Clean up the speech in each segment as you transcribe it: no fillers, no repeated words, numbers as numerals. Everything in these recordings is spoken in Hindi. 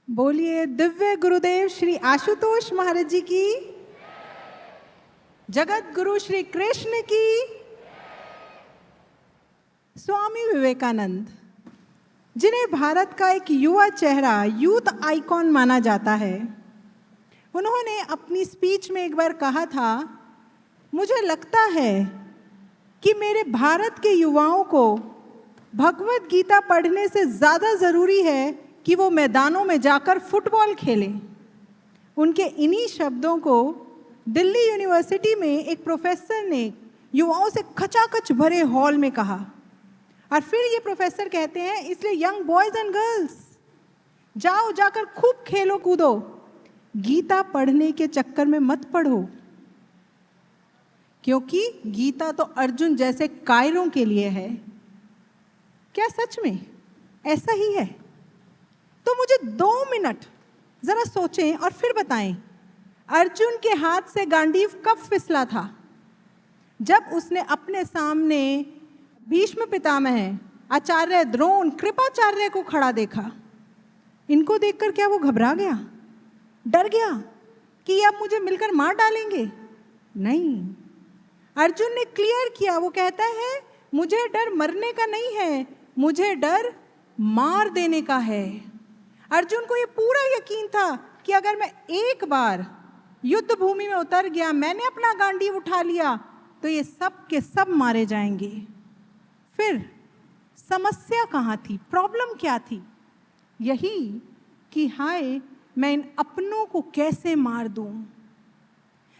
बोलिए दिव्य गुरुदेव श्री आशुतोष महाराज जी की, जगत गुरु श्री कृष्ण की। स्वामी विवेकानंद, जिन्हें भारत का एक युवा चेहरा, यूथ आइकॉन माना जाता है, उन्होंने अपनी स्पीच में एक बार कहा था, मुझे लगता है कि मेरे भारत के युवाओं को भगवत गीता पढ़ने से ज़्यादा ज़रूरी है कि वो मैदानों में जाकर फुटबॉल खेलें। उनके इन्हीं शब्दों को दिल्ली यूनिवर्सिटी में एक प्रोफेसर ने युवाओं से खचाखच भरे हॉल में कहा। और फिर ये प्रोफेसर कहते हैं, इसलिए यंग बॉयज एंड गर्ल्स, जाओ जाकर खूब खेलो कूदो, गीता पढ़ने के चक्कर में मत पढ़ो, क्योंकि गीता तो अर्जुन जैसे कायरों के लिए है। क्या सच में ऐसा ही है? तो मुझे 2 मिनट जरा सोचें और फिर बताएं, अर्जुन के हाथ से गांडीव कब फिसला था? जब उसने अपने सामने भीष्म पितामह, आचार्य द्रोण, कृपाचार्य को खड़ा देखा। इनको देखकर क्या वो घबरा गया, डर गया कि अब मुझे मिलकर मार डालेंगे? नहीं, अर्जुन ने क्लियर किया। वो कहता है, मुझे डर मरने का नहीं है, मुझे डर मार देने का है। अर्जुन को ये पूरा यकीन था कि अगर मैं एक बार युद्ध भूमि में उतर गया, मैंने अपना गांडीव उठा लिया, तो ये सब के सब मारे जाएंगे। फिर समस्या कहाँ थी? प्रॉब्लम क्या थी? यही कि हाय, मैं इन अपनों को कैसे मार दूं।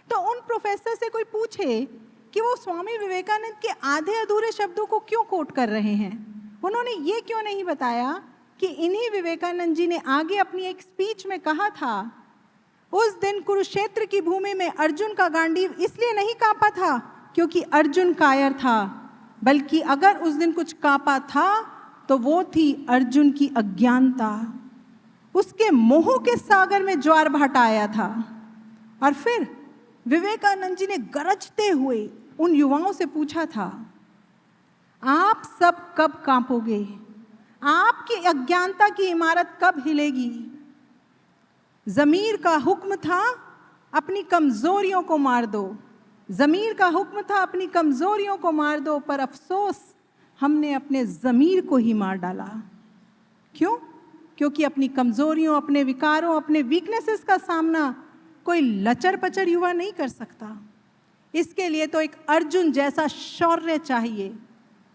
तो उन प्रोफेसर से कोई पूछे कि वो स्वामी विवेकानंद के आधे अधूरे शब्दों को क्यों कोट कर रहे हैं, उन्होंने ये क्यों नहीं बताया कि इन्हीं विवेकानंद जी ने आगे अपनी एक स्पीच में कहा था, उस दिन कुरुक्षेत्र की भूमि में अर्जुन का गांडीव इसलिए नहीं कांपा था क्योंकि अर्जुन कायर था, बल्कि अगर उस दिन कुछ कांपा था तो वो थी अर्जुन की अज्ञानता। उसके मोह के सागर में ज्वार भाटा आया था। और फिर विवेकानंद जी ने गरजते हुए उन युवाओं से पूछा था, आप सब कब कांपोगे? आपकी अज्ञानता की इमारत कब हिलेगी? ज़मीर का हुक्म था, अपनी कमजोरियों को मार दो। ज़मीर का हुक्म था, अपनी कमजोरियों को मार दो, पर अफसोस हमने अपने ज़मीर को ही मार डाला। क्यों? क्योंकि अपनी कमजोरियों, अपने विकारों, अपने वीकनेसेस का सामना कोई लचर पचर युवा नहीं कर सकता। इसके लिए तो एक अर्जुन जैसा शौर्य चाहिए।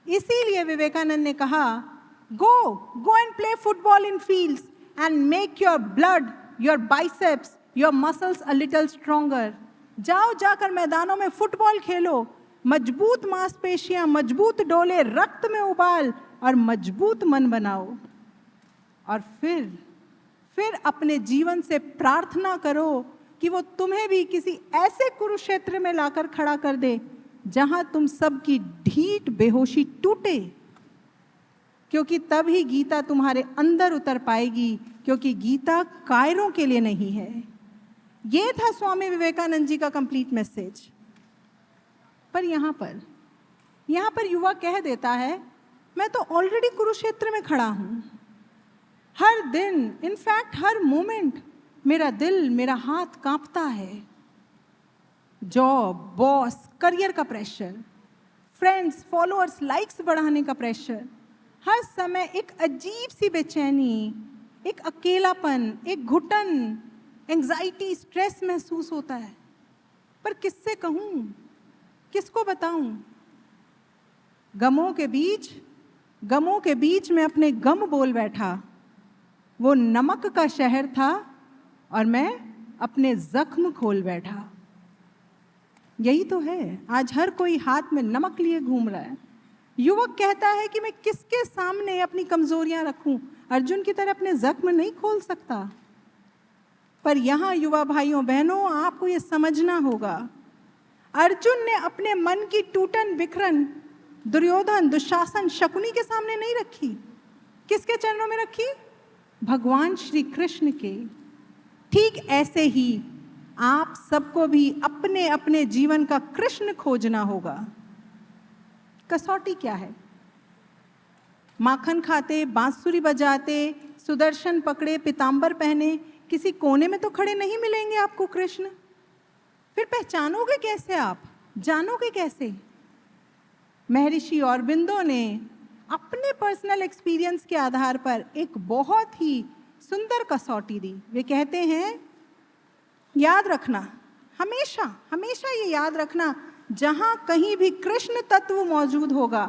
इसीलिए विवेकानंद ने कहा, go and play football in fields and make your blood, your biceps, your muscles a little stronger. जाओ जाकर मैदानों में फुटबॉल खेलो, मजबूत मांसपेशियां, मजबूत डोले रक्त में उबाल और मजबूत मन बनाओ। और फिर अपने जीवन से प्रार्थना करो कि वो तुम्हें भी किसी ऐसे कुरुक्षेत्र में लाकर खड़ा कर दे जहां तुम सबकी ढीठ बेहोशी टूटे, क्योंकि तब ही गीता तुम्हारे अंदर उतर पाएगी, क्योंकि गीता कायरों के लिए नहीं है। ये था स्वामी विवेकानंद जी का कंप्लीट मैसेज। पर यहाँ पर युवा कह देता है, मैं तो ऑलरेडी कुरुक्षेत्र में खड़ा हूँ। हर दिन, इनफैक्ट हर मोमेंट मेरा दिल, मेरा हाथ कांपता है। जॉब, बॉस, करियर का प्रेशर, फ्रेंड्स, फॉलोअर्स, लाइक्स बढ़ाने का प्रेशर, हर समय एक अजीब सी बेचैनी, एक अकेलापन, एक घुटन, एंग्जाइटी, स्ट्रेस महसूस होता है। पर किससे कहूँ, किसको बताऊँ? गमों के बीच में अपने गम बोल बैठा। वो नमक का शहर था और मैं अपने जख्म खोल बैठा। यही तो है, आज हर कोई हाथ में नमक लिए घूम रहा है। युवक कहता है कि मैं किसके सामने अपनी कमजोरियां रखूं? अर्जुन की तरह अपने जख्म नहीं खोल सकता। पर यहाँ युवा भाइयों बहनों, आपको ये समझना होगा, अर्जुन ने अपने मन की टूटन बिखरन दुर्योधन, दुशासन, शकुनी के सामने नहीं रखी। किसके चरणों में रखी? भगवान श्री कृष्ण के। ठीक ऐसे ही आप सबको भी अपने अपने जीवन का कृष्ण खोजना होगा। कसौटी क्या है? माखन खाते, बांसुरी बजाते, सुदर्शन पकड़े, पीतांबर पहने किसी कोने में तो खड़े नहीं मिलेंगे आपको कृष्ण। फिर पहचानोगे कैसे आप, जानोगे कैसे? महर्षि औरबिंदो ने अपने पर्सनल एक्सपीरियंस के आधार पर एक बहुत ही सुंदर कसौटी दी। वे कहते हैं, याद रखना, हमेशा हमेशा ये याद रखना, जहां कहीं भी कृष्ण तत्व मौजूद होगा,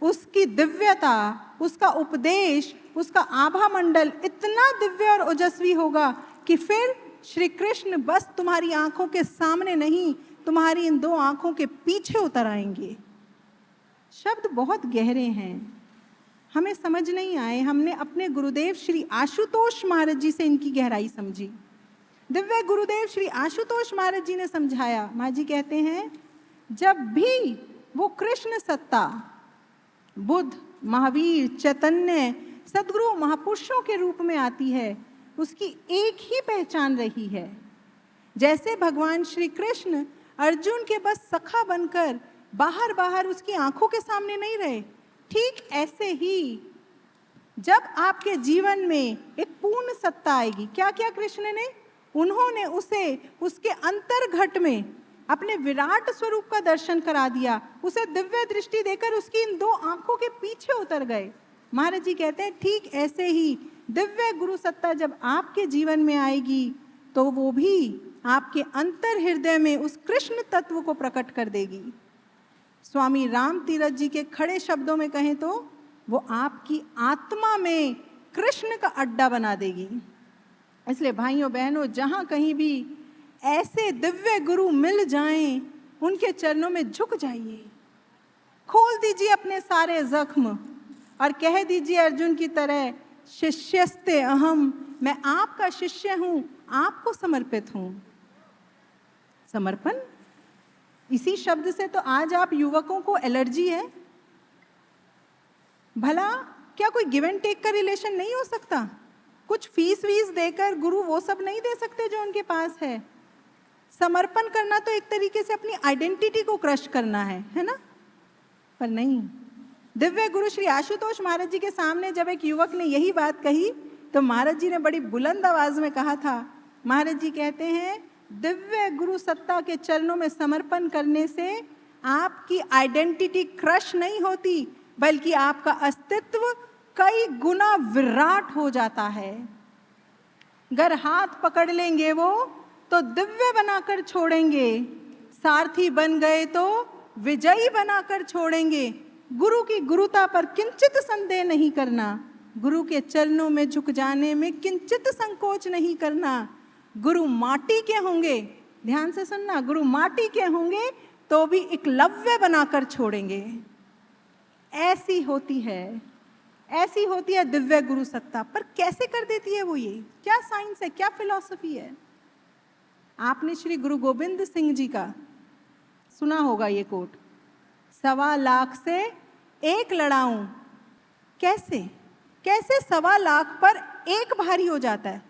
उसकी दिव्यता, उसका उपदेश, उसका आभा मंडल इतना दिव्य और ओजस्वी होगा कि फिर श्री कृष्ण बस तुम्हारी आंखों के सामने नहीं, तुम्हारी इन दो आंखों के पीछे उतर आएंगे। शब्द बहुत गहरे हैं, हमें समझ नहीं आए। हमने अपने गुरुदेव श्री आशुतोष महाराज जी से इनकी गहराई समझी। दिव्य गुरुदेव श्री आशुतोष महाराज जी ने समझाया। माँ जी कहते हैं, जब भी वो कृष्ण सत्ता बुद्ध, महावीर, चैतन्य, सद्गुरु, महापुरुषों के रूप में आती है, उसकी एक ही पहचान रही है। जैसे भगवान श्री कृष्ण अर्जुन के बस सखा बनकर बाहर बाहर उसकी आंखों के सामने नहीं रहे, ठीक ऐसे ही जब आपके जीवन में एक पूर्ण सत्ता आएगी, क्या क्या कृष्ण ने, उन्होंने उसे उसके अंतर्घट में अपने विराट स्वरूप का दर्शन करा दिया, उसे दिव्य दृष्टि देकर उसकी इन दो आंखों के पीछे उतर गए। महाराज जी कहते हैं, ठीक ऐसे ही दिव्य गुरु सत्ता जब आपके जीवन में आएगी तो वो भी आपके अंतर हृदय में उस कृष्ण तत्व को प्रकट कर देगी। स्वामी राम तीरथ जी के खड़े शब्दों में कहें तो वो आपकी आत्मा में कृष्ण का अड्डा बना देगी। इसलिए भाइयों बहनों, जहाँ कहीं भी ऐसे दिव्य गुरु मिल जाएं, उनके चरणों में झुक जाइए, खोल दीजिए अपने सारे जख्म और कह दीजिए अर्जुन की तरह, शिष्यस्ते अहम, मैं आपका शिष्य हूं, आपको समर्पित हूं। समर्पण, इसी शब्द से तो आज आप युवकों को एलर्जी है। भला क्या कोई गिव एंड टेक का रिलेशन नहीं हो सकता? कुछ फीस वीस देकर गुरु वो सब नहीं दे सकते जो उनके पास है। समर्पण करना तो एक तरीके से अपनी आइडेंटिटी को क्रश करना है ना? पर नहीं। दिव्य गुरु श्री आशुतोष महाराज जी के सामने जब एक युवक ने यही बात कही तो महाराज जी ने बड़ी बुलंद आवाज में कहा था। महाराज जी कहते हैं, दिव्य गुरु सत्ता के चरणों में समर्पण करने से आपकी आइडेंटिटी क्रश नहीं होती, बल्कि आपका अस्तित्व कई गुना विराट हो जाता है। अगर हाथ पकड़ लेंगे वो तो दिव्य बनाकर छोड़ेंगे, सारथी बन गए तो विजयी बनाकर छोड़ेंगे। गुरु की गुरुता पर किंचित संदेह नहीं करना, गुरु के चरणों में झुक जाने में किंचित संकोच नहीं करना। गुरु माटी के होंगे, ध्यान से सुनना, गुरु माटी के होंगे तो भी एकलव्य बनाकर छोड़ेंगे। ऐसी होती है दिव्य गुरु सत्ता। पर कैसे कर देती है वो? ये क्या साइंस है, क्या फिलॉसफी है? आपने श्री गुरु गोविंद सिंह जी का सुना होगा ये कोट, 1.25 लाख से एक लड़ाऊं। कैसे 1.25 लाख पर एक भारी हो जाता है?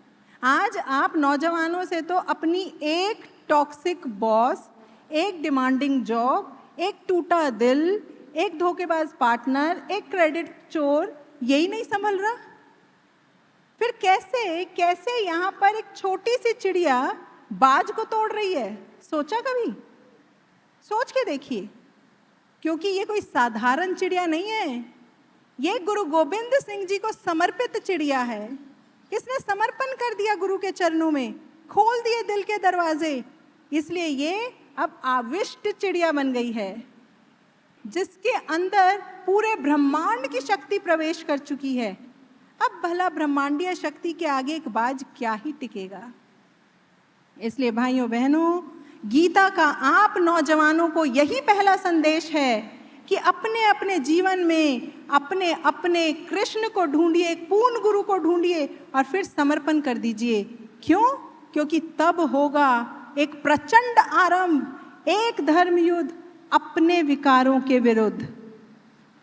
आज आप नौजवानों से तो अपनी एक टॉक्सिक बॉस, एक डिमांडिंग जॉब, एक टूटा दिल, एक धोखेबाज पार्टनर, एक क्रेडिट चोर, यही नहीं संभल रहा। फिर कैसे यहाँ पर एक छोटी सी चिड़िया बाज को तोड़ रही है? सोचा कभी? सोच के देखिए, क्योंकि ये कोई साधारण चिड़िया नहीं है, ये गुरु गोविंद सिंह जी को समर्पित चिड़िया है। इसने समर्पण कर दिया गुरु के चरणों में, खोल दिए दिल के दरवाजे, इसलिए ये अब आविष्ट चिड़िया बन गई है, जिसके अंदर पूरे ब्रह्मांड की शक्ति प्रवेश कर चुकी है। अब भला ब्रह्मांडीय शक्ति के आगे एक बाज क्या ही टिकेगा? इसलिए भाइयों बहनों, गीता का आप नौजवानों को यही पहला संदेश है कि अपने अपने जीवन में अपने अपने कृष्ण को ढूंढिए, एक पूर्ण गुरु को ढूंढिए और फिर समर्पण कर दीजिए। क्यों? क्योंकि तब होगा एक प्रचंड आरंभ, एक धर्म युद्ध अपने विकारों के विरुद्ध।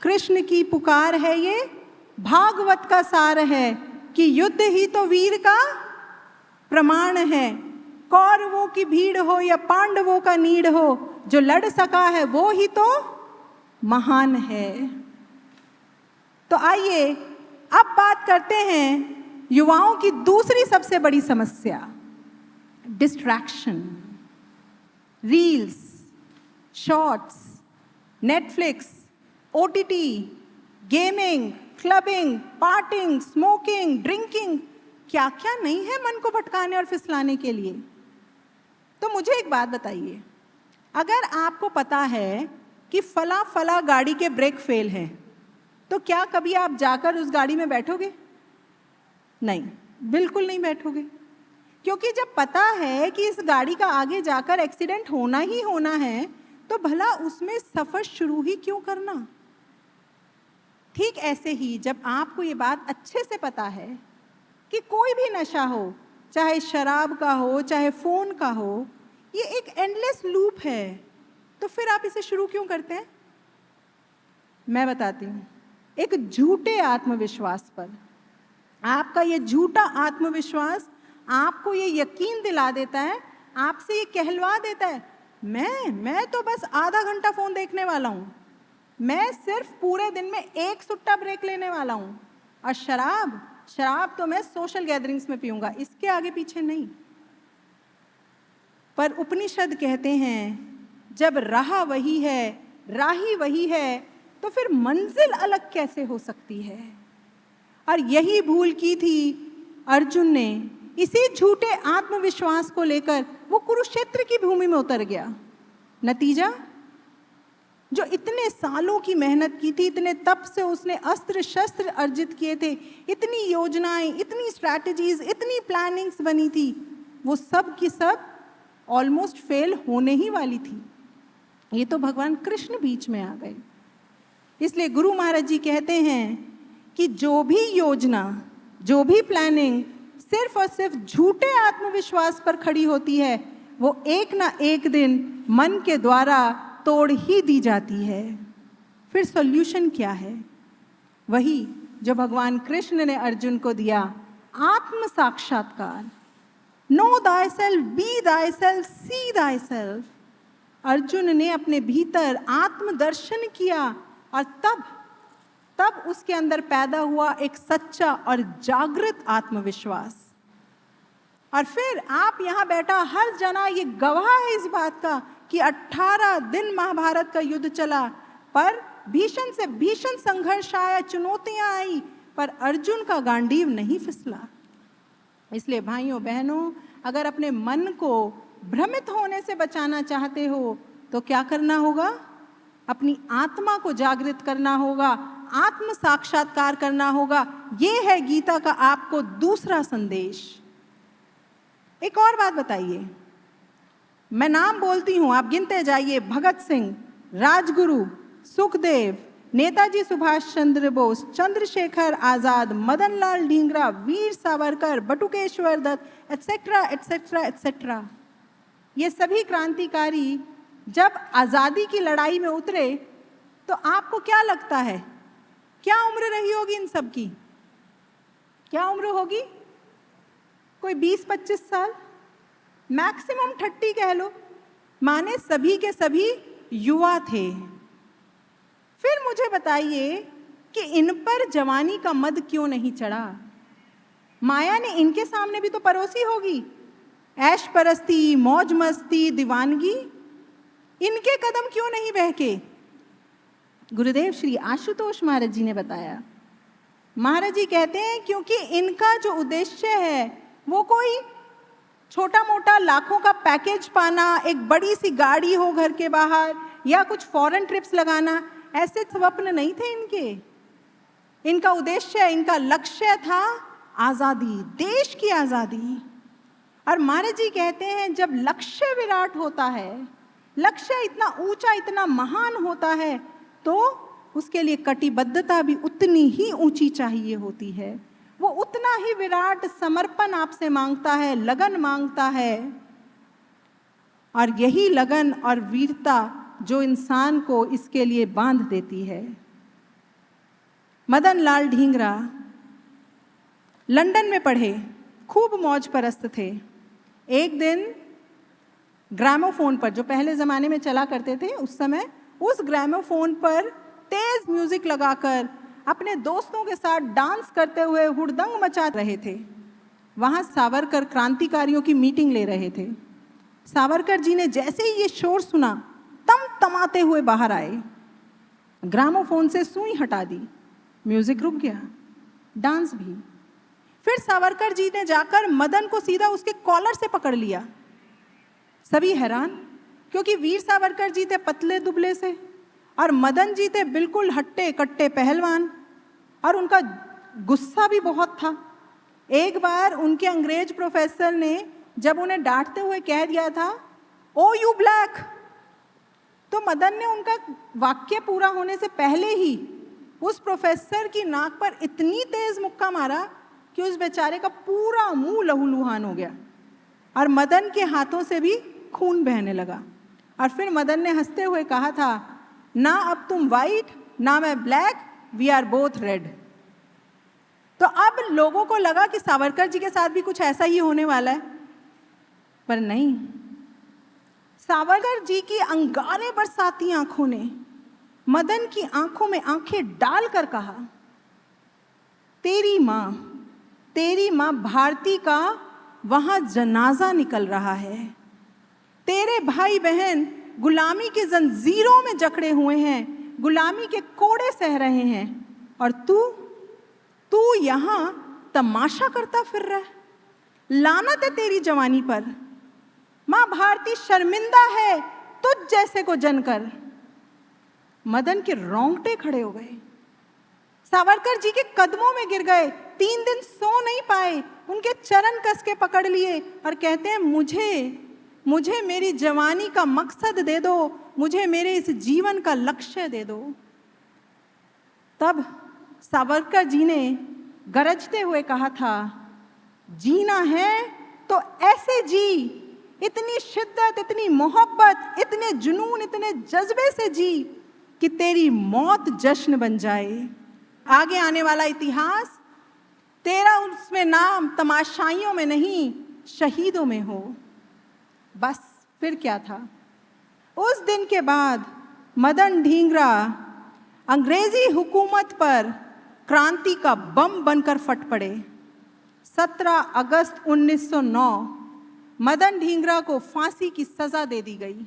कृष्ण की पुकार है ये, भागवत का सार है कि युद्ध ही तो वीर का प्रमाण है। कौरवों की भीड़ हो या पांडवों का नीड हो, जो लड़ सका है वो ही तो महान है। तो आइए अब बात करते हैं युवाओं की दूसरी सबसे बड़ी समस्या, distraction. Reels, shorts, Netflix, OTT, gaming, clubbing, partying, smoking, drinking, क्या क्या नहीं है मन को भटकाने और फिसलाने के लिए। तो मुझे एक बात बताइए, अगर आपको पता है कि फला फला गाड़ी के ब्रेक फेल हैं, तो क्या कभी आप जाकर उस गाड़ी में बैठोगे? नहीं, बिल्कुल नहीं बैठोगे। क्योंकि जब पता है कि इस गाड़ी का आगे जाकर एक्सीडेंट होना ही होना है, तो भला उसमें सफर शुरू ही क्यों करना। ठीक ऐसे ही जब आपको ये बात अच्छे से पता है कि कोई भी नशा हो, चाहे शराब का हो, चाहे फोन का हो, ये एक एंडलेस लूप है, तो फिर आप इसे शुरू क्यों करते हैं? मैं बताती हूँ, एक झूठे आत्मविश्वास पर। आपका ये झूठा आत्मविश्वास आपको ये यकीन दिला देता है, आपसे ये कहलवा देता है, मैं तो बस आधा घंटा फोन देखने वाला हूँ, मैं सिर्फ पूरे दिन में एक सुट्टा ब्रेक लेने वाला हूँ, और शराब तो मैं सोशल गैदरिंग्स में पीऊंगा, इसके आगे पीछे नहीं। पर उपनिषद कहते हैं, जब राह वही है, राही वही है, तो फिर मंजिल अलग कैसे हो सकती है। और यही भूल की थी अर्जुन ने। इसी झूठे आत्मविश्वास को लेकर वो कुरुक्षेत्र की भूमि में उतर गया। नतीजा, जो इतने सालों की मेहनत की थी, इतने तप से उसने अस्त्र शस्त्र अर्जित किए थे, इतनी योजनाएं, इतनी स्ट्रैटेजीज, इतनी प्लानिंग्स बनी थी, वो सब की सब ऑलमोस्ट फेल होने ही वाली थी। ये तो भगवान कृष्ण बीच में आ गए। इसलिए गुरु महाराज जी कहते हैं कि जो भी योजना, जो भी प्लानिंग सिर्फ और सिर्फ झूठे आत्मविश्वास पर खड़ी होती है, वो एक ना एक दिन मन के द्वारा तोड़ ही दी जाती है। फिर सॉल्यूशन क्या है? वही जो भगवान कृष्ण ने अर्जुन को दिया, आत्म साक्षात्कार। नो thyself, बी thyself, सी thyself। अर्जुन ने अपने भीतर आत्मदर्शन किया, और तब उसके अंदर पैदा हुआ एक सच्चा और जागृत आत्मविश्वास। और फिर आप यहाँ बैठा हर जना ये गवाह है इस बात का कि 18 दिन महाभारत का युद्ध चला, पर भीषण से भीषण संघर्ष आया, चुनौतियां आई, पर अर्जुन का गांडीव नहीं फिसला। इसलिए भाइयों बहनों, अगर अपने मन को भ्रमित होने से बचाना चाहते हो तो क्या करना होगा? अपनी आत्मा को जागृत करना होगा, आत्म साक्षात्कार करना होगा। ये है गीता का आपको दूसरा संदेश। एक और बात बताइए, मैं नाम बोलती हूं, आप गिनते जाइए। Bhagat Singh, Rajguru, Sukhdev, Netaji Subhash Chandra Bose, Chandrashekhar Azad, Madan Lal Dhingra, Veer Savarkar, Batukeshwar Dutt, etcetera etcetera etcetera. ये सभी क्रांतिकारी जब आज़ादी की लड़ाई में उतरे तो आपको क्या लगता है, क्या उम्र रही होगी इन सब की? क्या उम्र होगी? कोई 20-25 साल, मैक्सिमम 30 कह लो। माने सभी के सभी युवा थे। फिर मुझे बताइए कि इन पर जवानी का मद क्यों नहीं चढ़ा? माया ने इनके सामने भी तो परोसी होगी, ऐश परस्ती, मौज मस्ती, दीवानगी। इनके कदम क्यों नहीं बहके? गुरुदेव श्री आशुतोष महाराज जी ने बताया। महाराज जी कहते हैं क्योंकि इनका जो उद्देश्य है वो कोई छोटा मोटा लाखों का पैकेज पाना, एक बड़ी सी गाड़ी हो घर के बाहर, या कुछ फॉरेन ट्रिप्स लगाना, ऐसे स्वप्न नहीं थे इनके। इनका उद्देश्य, इनका लक्ष्य था आज़ादी, देश की आज़ादी। और महाराज जी कहते हैं जब लक्ष्य विराट होता है, लक्ष्य इतना ऊंचा, इतना महान होता है, तो उसके लिए कटिबद्धता भी उतनी ही ऊंची चाहिए होती है। वो उतना ही विराट समर्पण आपसे मांगता है, लगन मांगता है। और यही लगन और वीरता जो इंसान को इसके लिए बांध देती है। मदन लाल ढींगरा लंदन में पढ़े, खूब मौज परस्त थे। एक दिन ग्रामोफोन पर, जो पहले ज़माने में चला करते थे उस समय, उस ग्रामोफोन पर तेज म्यूजिक लगाकर अपने दोस्तों के साथ डांस करते हुए हुड़दंग मचा रहे थे। वहाँ सावरकर क्रांतिकारियों की मीटिंग ले रहे थे। सावरकर जी ने जैसे ही ये शोर सुना, तमाते हुए बाहर आए, ग्रामोफोन से सुई हटा दी, म्यूजिक रुक गया, डांस भी। फिर सावरकर जी ने जाकर मदन को सीधा उसके कॉलर से पकड़ लिया। सभी हैरान, क्योंकि वीर सावरकर जी थे पतले दुबले से और मदन जी थे बिल्कुल हट्टे कट्टे पहलवान, और उनका गुस्सा भी बहुत था। एक बार उनके अंग्रेज प्रोफेसर ने जब उन्हें डांटते हुए कह दिया था, ओ यू ब्लैक, तो मदन ने उनका वाक्य पूरा होने से पहले ही उस प्रोफेसर की नाक पर इतनी तेज मुक्का मारा कि उस बेचारे का पूरा मुंह लहूलुहान हो गया और मदन के हाथों से भी खून बहने लगा। और फिर मदन ने हंसते हुए कहा था, ना अब तुम वाइट ना मैं black, we are both red. तो अब लोगों को लगा कि सावरकर जी के साथ भी कुछ ऐसा ही होने वाला है, पर नहीं। सावरकर जी की अंगारे बरसाती आंखों ने मदन की आंखों में आंखें डालकर कहा, तेरी मां भारती का वहां जनाजा निकल रहा है। तेरे भाई बहन गुलामी की जंजीरों में जकड़े हुए हैं, गुलामी के कोड़े सह रहे हैं, और तू यहां तमाशा करता फिर रहा है। लानत है तेरी जवानी पर। मां भारती शर्मिंदा है तुझ जैसे को जनकर। मदन के रोंगटे खड़े हो गए, सावरकर जी के कदमों में गिर गए, 3 दिन सो नहीं पाए, उनके चरण कस के पकड़ लिए और कहते हैं, मुझे मेरी जवानी का मकसद दे दो, मुझे मेरे इस जीवन का लक्ष्य दे दो। तब सावरकर जी ने गरजते हुए कहा था, जीना है तो ऐसे जी, इतनी शिद्दत, इतनी मोहब्बत, इतने जुनून, इतने जज्बे से जी कि तेरी मौत जश्न बन जाए। आगे आने वाला इतिहास तेरा, उसमें नाम तमाशाइयों में नहीं शहीदों में हो। बस फिर क्या था? उस दिन के बाद मदन ढींगरा अंग्रेजी हुकूमत पर क्रांति का बम बनकर फट पड़े। 17 अगस्त 1909 मदन ढींगरा को फांसी की सजा दे दी गई।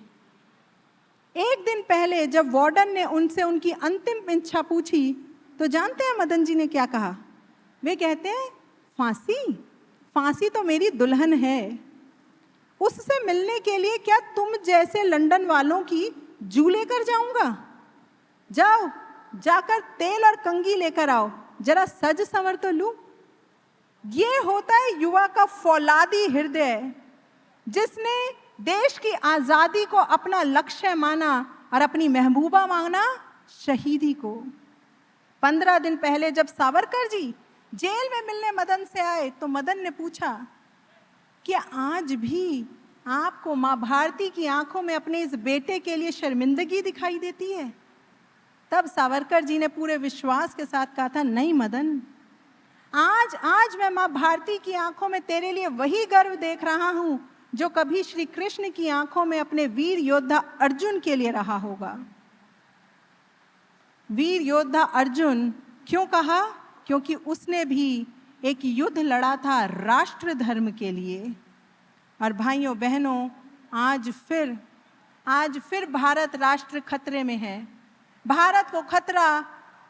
एक दिन पहले जब वार्डन ने उनसे उनकी अंतिम इच्छा पूछी, तो जानते हैं मदन जी ने क्या कहा? वे कहते हैं, फांसी तो मेरी दुल्हन है, उससे मिलने के लिए क्या तुम जैसे लंदन वालों की जू लेकर जाऊंगा? जाओ, जाकर तेल और कंघी लेकर आओ, जरा सज संवर तो लूं। ये होता है युवा का फौलादी हृदय, जिसने देश की आजादी को अपना लक्ष्य माना और अपनी महबूबा माना शहीदी को। 15 दिन पहले जब सावरकर जी जेल में मिलने मदन से आए, तो मदन ने पूछा कि आज भी आपको मां भारती की आंखों में अपने इस बेटे के लिए शर्मिंदगी दिखाई देती है? तब सावरकर जी ने पूरे विश्वास के साथ कहा था, नहीं मदन, आज मैं मां भारती की आंखों में तेरे लिए वही गर्व देख रहा हूं जो कभी श्री कृष्ण की आंखों में अपने वीर योद्धा अर्जुन के लिए रहा होगा। वीर योद्धा अर्जुन क्यों कहा? क्योंकि उसने भी एक युद्ध लड़ा था राष्ट्र धर्म के लिए। और भाइयों बहनों, आज फिर भारत राष्ट्र खतरे में है। भारत को खतरा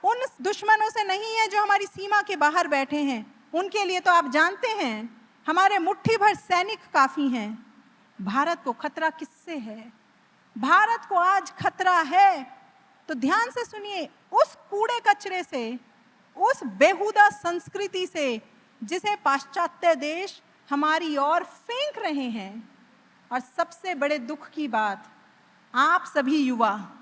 उन दुश्मनों से नहीं है जो हमारी सीमा के बाहर बैठे हैं, उनके लिए तो आप जानते हैं हमारे मुट्ठी भर सैनिक काफी हैं। भारत को खतरा किससे है? भारत को आज खतरा है, तो ध्यान से सुनिए, उस कूड़े कचरे से, उस बेहुदा संस्कृति से जिसे पाश्चात्य देश हमारी ओर फेंक रहे हैं। और सबसे बड़े दुख की बात, आप सभी युवा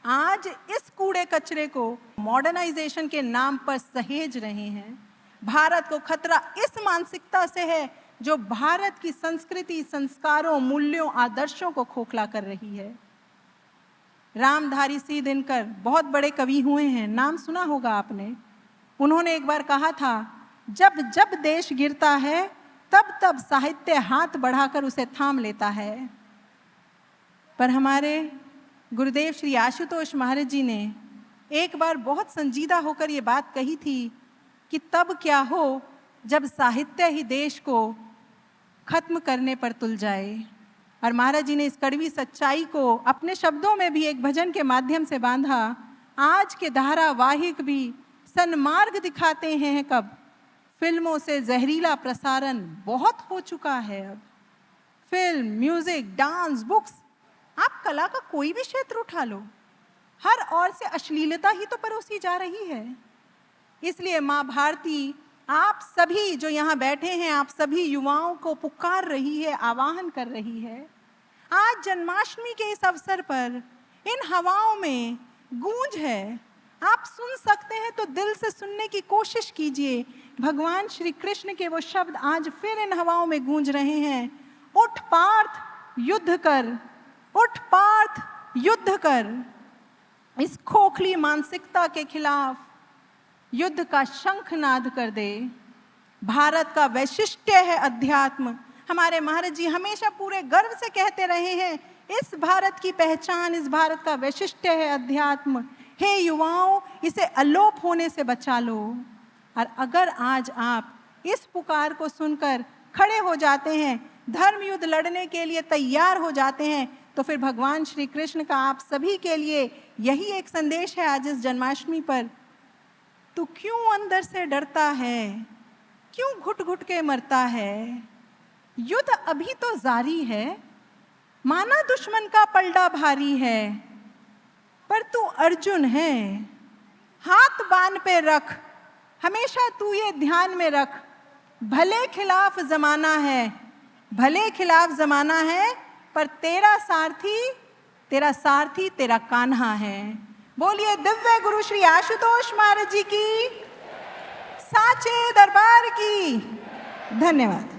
आज इस कूड़े कचरे को मॉडर्नाइजेशन के नाम पर सहेज रहे हैं। भारत को खतरा इस मानसिकता से है जो भारत की संस्कृति, संस्कारों, मूल्यों, आदर्शों को खोखला कर रही है। रामधारी सिंह दिनकर बहुत बड़े कवि हुए हैं, नाम सुना होगा आपने। उन्होंने एक बार कहा था, जब जब देश गिरता है तब तब साहित्य हाथ बढ़ाकर उसे थाम लेता है। पर हमारे गुरुदेव श्री आशुतोष महाराज जी ने एक बार बहुत संजीदा होकर ये बात कही थी कि तब क्या हो जब साहित्य ही देश को खत्म करने पर तुल जाए। और महाराज जी ने इस कड़वी सच्चाई को अपने शब्दों में भी एक भजन के माध्यम से बांधा। आज के धारावाहिक भी सन्मार्ग दिखाते हैं कब, फिल्मों से जहरीला प्रसारण बहुत हो चुका है अब। फिल्म, म्यूजिक, डांस, बुक्स, आप कला का कोई भी क्षेत्र उठा लो, हर ओर से अश्लीलता ही तो परोसी जा रही है। इसलिए माँ भारती आप सभी जो यहाँ बैठे हैं, आप सभी युवाओं को पुकार रही है, आवाहन कर रही है। आज जन्माष्टमी के इस अवसर पर इन हवाओं में गूंज है, आप सुन सकते हैं तो दिल से सुनने की कोशिश कीजिए। भगवान श्री कृष्ण के वो शब्द आज फिर इन हवाओं में गूंज रहे हैं, उठ पार्थ युद्ध कर, उठ पार्थ युद्ध कर, इस खोखली मानसिकता के खिलाफ युद्ध का शंखनाद कर दे। भारत का वैशिष्ट्य है अध्यात्म। हमारे महाराज जी हमेशा पूरे गर्व से कहते रहे हैं, इस भारत की पहचान, इस भारत का वैशिष्ट्य है अध्यात्म। हे युवाओं, इसे अलोप होने से बचा लो। और अगर आज आप इस पुकार को सुनकर खड़े हो जाते हैं, धर्म युद्ध लड़ने के लिए तैयार हो जाते हैं, तो फिर भगवान श्री कृष्ण का आप सभी के लिए यही एक संदेश है आज इस जन्माष्टमी पर। तू क्यों अंदर से डरता है, क्यों घुट घुट के मरता है? युद्ध अभी तो जारी है, माना दुश्मन का पलड़ा भारी है, पर तू अर्जुन है, हाथ बांध पे रख, हमेशा तू ये ध्यान में रख, भले खिलाफ जमाना है, भले खिलाफ जमाना है, पर तेरा सारथी तेरा कान्हा है। बोलिए दिव्य गुरु श्री आशुतोष महाराज जी की, साचे दरबार की। धन्यवाद।